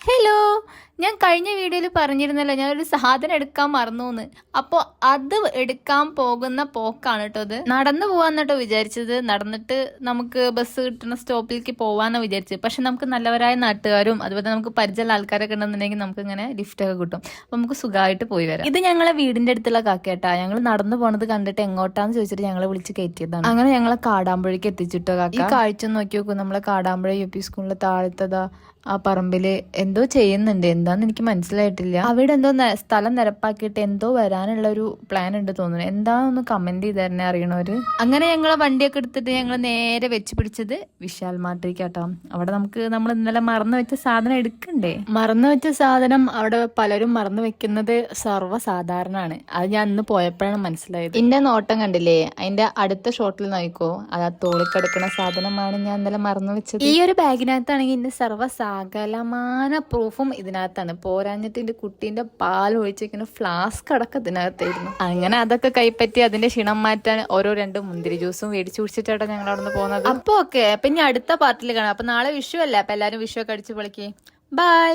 Hello, ഞാൻ കഴിഞ്ഞ വീഡിയോയിൽ പറഞ്ഞിരുന്നല്ലോ ഞാനൊരു സാധനം എടുക്കാൻ മറന്നു. അപ്പോൾ അത് എടുക്കാൻ പോകുന്ന പോക്കാണ് കേട്ടോ ഇത്. നടന്നു പോവാന്നട്ടോ വിചാരിച്ചത്. നടന്നിട്ട് നമുക്ക് ബസ് കിട്ടുന്ന സ്റ്റോപ്പിലേക്ക് പോവാന്നാണ് വിചാരിച്ചത്. പക്ഷെ നമുക്ക് നല്ലവരായ നാട്ടുകാരും അതുപോലെ നമുക്ക് പരിചയമുള്ള ആൾക്കാരൊക്കെ ഉണ്ടെന്നുണ്ടെങ്കിൽ നമുക്ക് ഇങ്ങനെ ലിഫ്റ്റ് ഒക്കെ കിട്ടും. അപ്പൊ നമുക്ക് സുഖമായിട്ട് പോയി വരാം. ഇത് ഞങ്ങളെ വീടിന്റെ അടുത്തുള്ള കാക്കേട്ടാ. ഞങ്ങൾ നടന്നു പോണത് കണ്ടിട്ട് എങ്ങോട്ടാന്ന് ചോദിച്ചിട്ട് ഞങ്ങളെ വിളിച്ച് കയറ്റിയതാണ്. അങ്ങനെ ഞങ്ങളെ കാടാമ്പുഴയ്ക്ക് എത്തിച്ചിട്ടോ കാക്ക. ഈ കാഴ്ച നോക്കി നോക്കൂ. നമ്മളെ കാടാമ്പുഴ UP സ്കൂളിലെ താഴത്തതാ ആ പറമ്പില് എന്തോ ചെയ്യുന്നുണ്ട്. എന്താന്ന് എനിക്ക് മനസ്സിലായിട്ടില്ല. അവിടെ എന്തോ സ്ഥലം നിരപ്പാക്കിയിട്ട് എന്തോ വരാനുള്ള ഒരു പ്ലാൻ ഉണ്ട് തോന്നുന്നു. എന്താണെന്ന് കമന്റ് ചെയ്ത് തന്നെ അറിയണവര്. അങ്ങനെ ഞങ്ങളെ വണ്ടിയൊക്കെ എടുത്തിട്ട് ഞങ്ങൾ നേരെ വെച്ച് പിടിച്ചത് വിശാൽ മാർട്ടിലേക്കാട്ടോ. അവിടെ നമ്മൾ ഇന്നലെ മറന്നു വെച്ച സാധനം എടുക്കണ്ടേ. മറന്നു വെച്ച സാധനം അവിടെ പലരും മറന്നു വെക്കുന്നത് സർവ്വസാധാരണമാണ്. അത് ഞാൻ ഇന്ന് പോയപ്പോഴാണ് മനസ്സിലായത്. എന്റെ നോട്ടം കണ്ടില്ലേ? അതിന്റെ അടുത്ത ഷോട്ടിൽ നോക്കോ, അത് ആ തോളിക്കെടുക്കുന്ന സാധനമാണ് ഞാൻ ഇന്നലെ മറന്നു വെച്ചത്. ഈ ഒരു ബാഗിനകത്താണെങ്കിൽ ഇന്ന് സകലമാന പ്രൂഫും ഇതിനകത്താണ്. പോരാഞ്ഞിട്ട് എന്റെ കുട്ടീന്റെ പാൽ ഒഴിച്ച് വെക്കുന്ന ഫ്ലാസ്ക് അടക്കം ഇതിനകത്തായിരുന്നു. അങ്ങനെ അതൊക്കെ കൈപ്പറ്റി അതിന്റെ ക്ഷീണം മാറ്റാൻ ഓരോ 2 മുന്തിരി ജ്യൂസും മേടിച്ചു കുടിച്ചിട്ടാണ് ഞങ്ങൾ അവിടെ നിന്ന് പോകുന്നത്. അപ്പൊ ഓക്കെ, അപ്പൊ ഇനി അടുത്ത പാർട്ടിൽ കാണാം. അപ്പൊ നാളെ വിഷു അല്ലേ, അപ്പൊ എല്ലാരും വിഷു ഒക്കെ അടിച്ചു പൊളിക്ക്. ബൈ.